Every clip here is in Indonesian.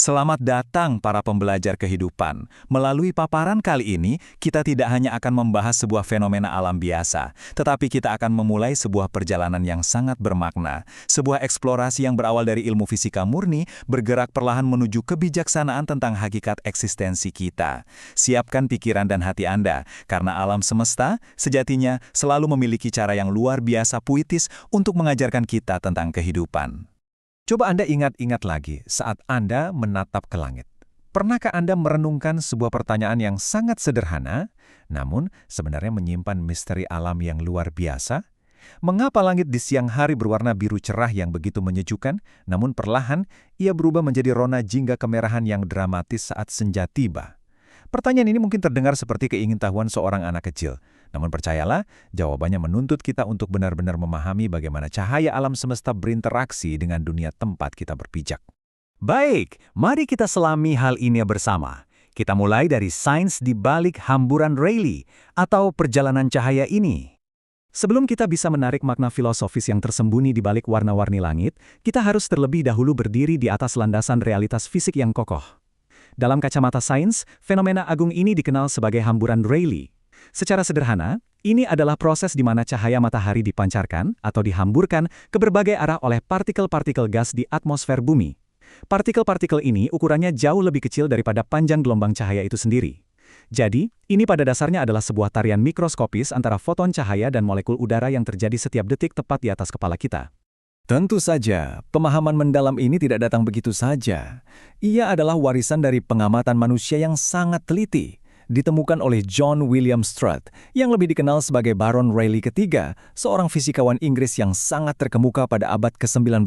Selamat datang para pembelajar kehidupan. Melalui paparan kali ini, kita tidak hanya akan membahas sebuah fenomena alam biasa, tetapi kita akan memulai sebuah perjalanan yang sangat bermakna. Sebuah eksplorasi yang berawal dari ilmu fisika murni, bergerak perlahan menuju kebijaksanaan tentang hakikat eksistensi kita. Siapkan pikiran dan hati Anda, karena alam semesta, sejatinya, selalu memiliki cara yang luar biasa puitis untuk mengajarkan kita tentang kehidupan. Coba Anda ingat-ingat lagi saat Anda menatap ke langit. Pernahkah Anda merenungkan sebuah pertanyaan yang sangat sederhana, namun sebenarnya menyimpan misteri alam yang luar biasa? Mengapa langit di siang hari berwarna biru cerah yang begitu menyejukkan, namun perlahan ia berubah menjadi rona jingga kemerahan yang dramatis saat senja tiba? Pertanyaan ini mungkin terdengar seperti keingintahuan seorang anak kecil. Namun percayalah, jawabannya menuntut kita untuk benar-benar memahami bagaimana cahaya alam semesta berinteraksi dengan dunia tempat kita berpijak. Baik, mari kita selami hal ini bersama. Kita mulai dari sains di balik hamburan Rayleigh atau perjalanan cahaya ini. Sebelum kita bisa menarik makna filosofis yang tersembunyi di balik warna-warni langit, kita harus terlebih dahulu berdiri di atas landasan realitas fisik yang kokoh. Dalam kacamata sains, fenomena agung ini dikenal sebagai hamburan Rayleigh. Secara sederhana, ini adalah proses di mana cahaya matahari dipancarkan atau dihamburkan ke berbagai arah oleh partikel-partikel gas di atmosfer bumi. Partikel-partikel ini ukurannya jauh lebih kecil daripada panjang gelombang cahaya itu sendiri. Jadi, ini pada dasarnya adalah sebuah tarian mikroskopis antara foton cahaya dan molekul udara yang terjadi setiap detik tepat di atas kepala kita. Tentu saja, pemahaman mendalam ini tidak datang begitu saja. Ia adalah warisan dari pengamatan manusia yang sangat teliti. Ditemukan oleh John William Strutt, yang lebih dikenal sebagai Baron Rayleigh ketiga, seorang fisikawan Inggris yang sangat terkemuka pada abad ke-19.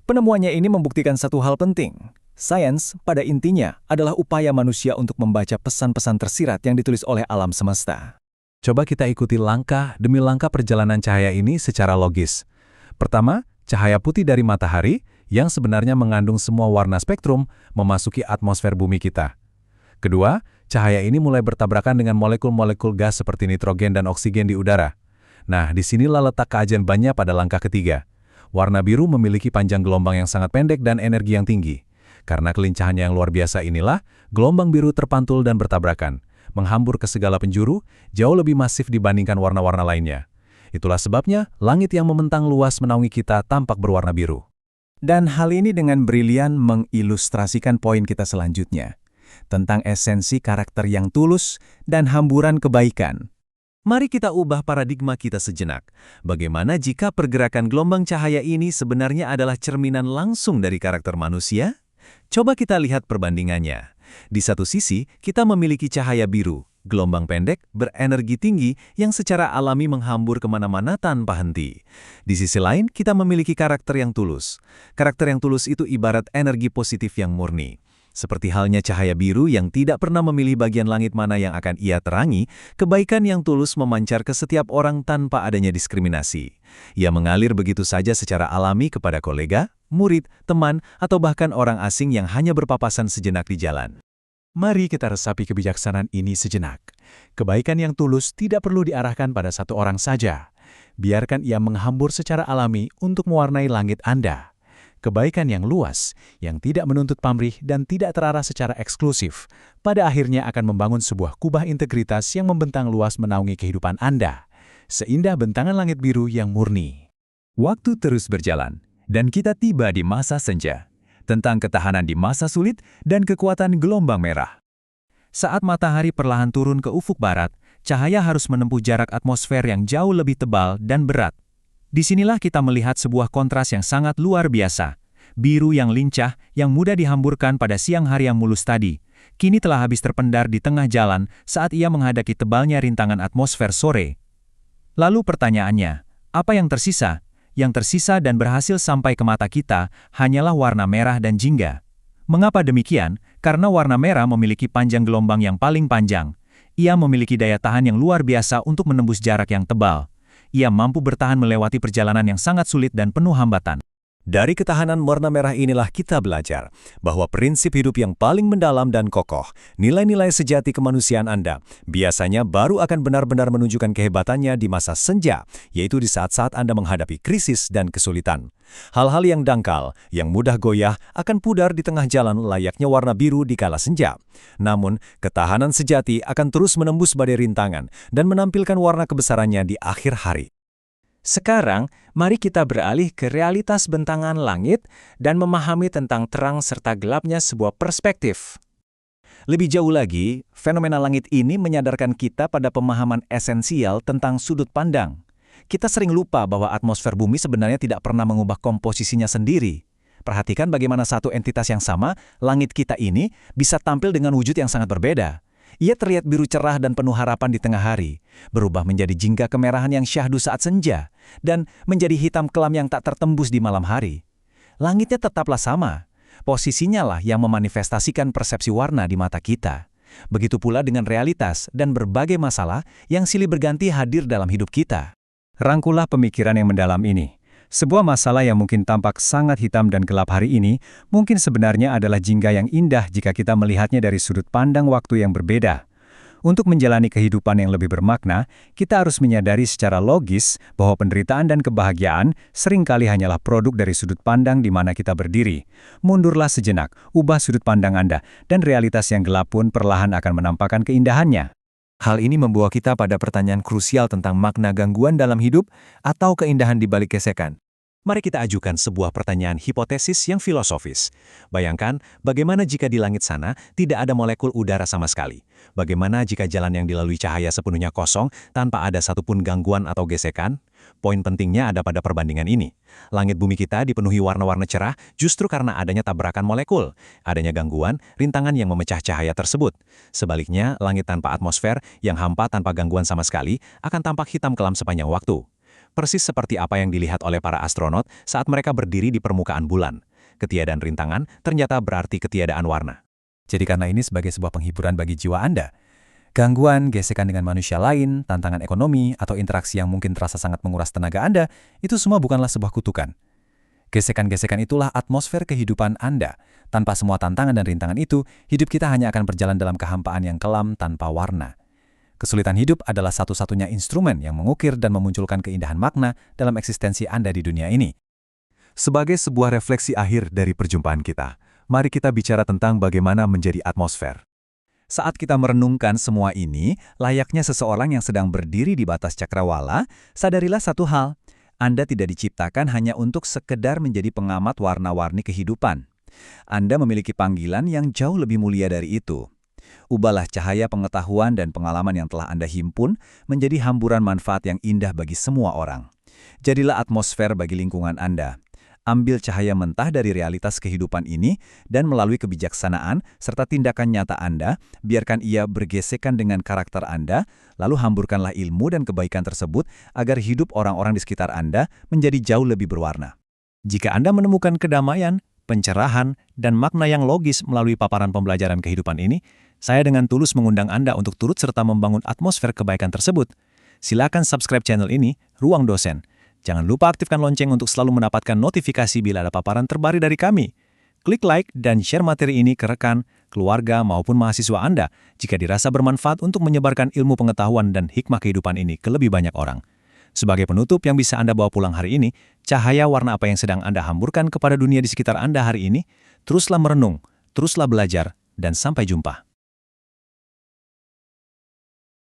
Penemuannya ini membuktikan satu hal penting. Sains, pada intinya, adalah upaya manusia untuk membaca pesan-pesan tersirat yang ditulis oleh alam semesta. Coba kita ikuti langkah demi langkah perjalanan cahaya ini secara logis. Pertama, cahaya putih dari matahari, yang sebenarnya mengandung semua warna spektrum, memasuki atmosfer bumi kita. Kedua, cahaya ini mulai bertabrakan dengan molekul-molekul gas seperti nitrogen dan oksigen di udara. Nah, disinilah letak keajaibannya pada langkah ketiga. Warna biru memiliki panjang gelombang yang sangat pendek dan energi yang tinggi. Karena kelincahannya yang luar biasa inilah, gelombang biru terpantul dan bertabrakan, menghambur ke segala penjuru, jauh lebih masif dibandingkan warna-warna lainnya. Itulah sebabnya, langit yang membentang luas menaungi kita tampak berwarna biru. Dan hal ini dengan brilian mengilustrasikan poin kita selanjutnya, tentang esensi karakter yang tulus dan hamburan kebaikan. Mari kita ubah paradigma kita sejenak. Bagaimana jika pergerakan gelombang cahaya ini sebenarnya adalah cerminan langsung dari karakter manusia? Coba kita lihat perbandingannya. Di satu sisi, kita memiliki cahaya biru, gelombang pendek, berenergi tinggi yang secara alami menghambur kemana-mana tanpa henti. Di sisi lain, kita memiliki karakter yang tulus. Karakter yang tulus itu ibarat energi positif yang murni. Seperti halnya cahaya biru yang tidak pernah memilih bagian langit mana yang akan ia terangi, kebaikan yang tulus memancar ke setiap orang tanpa adanya diskriminasi. Ia mengalir begitu saja secara alami kepada kolega, murid, teman, atau bahkan orang asing yang hanya berpapasan sejenak di jalan. Mari kita resapi kebijaksanaan ini sejenak. Kebaikan yang tulus tidak perlu diarahkan pada satu orang saja. Biarkan ia menghambur secara alami untuk mewarnai langit Anda. Kebaikan yang luas, yang tidak menuntut pamrih dan tidak terarah secara eksklusif, pada akhirnya akan membangun sebuah kubah integritas yang membentang luas menaungi kehidupan Anda, seindah bentangan langit biru yang murni. Waktu terus berjalan, dan kita tiba di masa senja, tentang ketahanan di masa sulit dan kekuatan gelombang merah. Saat matahari perlahan turun ke ufuk barat, cahaya harus menempuh jarak atmosfer yang jauh lebih tebal dan berat. Disinilah kita melihat sebuah kontras yang sangat luar biasa. Biru yang lincah, yang mudah dihamburkan pada siang hari yang mulus tadi, kini telah habis terpendar di tengah jalan saat ia menghadapi tebalnya rintangan atmosfer sore. Lalu pertanyaannya, apa yang tersisa? Yang tersisa dan berhasil sampai ke mata kita hanyalah warna merah dan jingga. Mengapa demikian? Karena warna merah memiliki panjang gelombang yang paling panjang. Ia memiliki daya tahan yang luar biasa untuk menembus jarak yang tebal. Ia mampu bertahan melewati perjalanan yang sangat sulit dan penuh hambatan. Dari ketahanan warna merah inilah kita belajar bahwa prinsip hidup yang paling mendalam dan kokoh, nilai-nilai sejati kemanusiaan Anda, biasanya baru akan benar-benar menunjukkan kehebatannya di masa senja, yaitu di saat-saat Anda menghadapi krisis dan kesulitan. Hal-hal yang dangkal, yang mudah goyah, akan pudar di tengah jalan layaknya warna biru di kala senja. Namun, ketahanan sejati akan terus menembus badai rintangan dan menampilkan warna kebesarannya di akhir hari. Sekarang, mari kita beralih ke realitas bentangan langit dan memahami tentang terang serta gelapnya sebuah perspektif. Lebih jauh lagi, fenomena langit ini menyadarkan kita pada pemahaman esensial tentang sudut pandang. Kita sering lupa bahwa atmosfer bumi sebenarnya tidak pernah mengubah komposisinya sendiri. Perhatikan bagaimana satu entitas yang sama, langit kita ini, bisa tampil dengan wujud yang sangat berbeda. Ia terlihat biru cerah dan penuh harapan di tengah hari, berubah menjadi jingga kemerahan yang syahdu saat senja, dan menjadi hitam kelam yang tak tertembus di malam hari. Langitnya tetaplah sama, posisinya lah yang memanifestasikan persepsi warna di mata kita. Begitu pula dengan realitas dan berbagai masalah yang silih berganti hadir dalam hidup kita. Rangkulah pemikiran yang mendalam ini. Sebuah masalah yang mungkin tampak sangat hitam dan gelap hari ini, mungkin sebenarnya adalah jingga yang indah jika kita melihatnya dari sudut pandang waktu yang berbeda. Untuk menjalani kehidupan yang lebih bermakna, kita harus menyadari secara logis bahwa penderitaan dan kebahagiaan seringkali hanyalah produk dari sudut pandang di mana kita berdiri. Mundurlah sejenak, ubah sudut pandang Anda, dan realitas yang gelap pun perlahan akan menampakkan keindahannya. Hal ini membawa kita pada pertanyaan krusial tentang makna gangguan dalam hidup atau keindahan di balik gesekan. Mari kita ajukan sebuah pertanyaan hipotesis yang filosofis. Bayangkan, bagaimana jika di langit sana tidak ada molekul udara sama sekali? Bagaimana jika jalan yang dilalui cahaya sepenuhnya kosong tanpa ada satupun gangguan atau gesekan? Poin pentingnya ada pada perbandingan ini. Langit bumi kita dipenuhi warna-warna cerah justru karena adanya tabrakan molekul, adanya gangguan, rintangan yang memecah cahaya tersebut. Sebaliknya, langit tanpa atmosfer yang hampa tanpa gangguan sama sekali akan tampak hitam kelam sepanjang waktu. Persis seperti apa yang dilihat oleh para astronot saat mereka berdiri di permukaan bulan. Ketiadaan rintangan ternyata berarti ketiadaan warna. Jadi karena ini sebagai sebuah penghiburan bagi jiwa Anda. Gangguan, gesekan dengan manusia lain, tantangan ekonomi, atau interaksi yang mungkin terasa sangat menguras tenaga Anda, itu semua bukanlah sebuah kutukan. Gesekan-gesekan itulah atmosfer kehidupan Anda. Tanpa semua tantangan dan rintangan itu, hidup kita hanya akan berjalan dalam kehampaan yang kelam tanpa warna. Kesulitan hidup adalah satu-satunya instrumen yang mengukir dan memunculkan keindahan makna dalam eksistensi Anda di dunia ini. Sebagai sebuah refleksi akhir dari perjumpaan kita, mari kita bicara tentang bagaimana menjadi atmosfer. Saat kita merenungkan semua ini, layaknya seseorang yang sedang berdiri di batas cakrawala, sadarilah satu hal, Anda tidak diciptakan hanya untuk sekedar menjadi pengamat warna-warni kehidupan. Anda memiliki panggilan yang jauh lebih mulia dari itu. Ubahlah cahaya pengetahuan dan pengalaman yang telah Anda himpun menjadi hamburan manfaat yang indah bagi semua orang. Jadilah atmosfer bagi lingkungan Anda. Ambil cahaya mentah dari realitas kehidupan ini dan melalui kebijaksanaan serta tindakan nyata Anda, biarkan ia bergesekan dengan karakter Anda, lalu hamburkanlah ilmu dan kebaikan tersebut agar hidup orang-orang di sekitar Anda menjadi jauh lebih berwarna. Jika Anda menemukan kedamaian, pencerahan, dan makna yang logis melalui paparan pembelajaran kehidupan ini, saya dengan tulus mengundang Anda untuk turut serta membangun atmosfer kebaikan tersebut. Silakan subscribe channel ini, Ruang Dosen. Jangan lupa aktifkan lonceng untuk selalu mendapatkan notifikasi bila ada paparan terbaru dari kami. Klik like dan share materi ini ke rekan, keluarga maupun mahasiswa Anda jika dirasa bermanfaat untuk menyebarkan ilmu pengetahuan dan hikmah kehidupan ini ke lebih banyak orang. Sebagai penutup yang bisa Anda bawa pulang hari ini, cahaya warna apa yang sedang Anda hamburkan kepada dunia di sekitar Anda hari ini, teruslah merenung, teruslah belajar, dan sampai jumpa.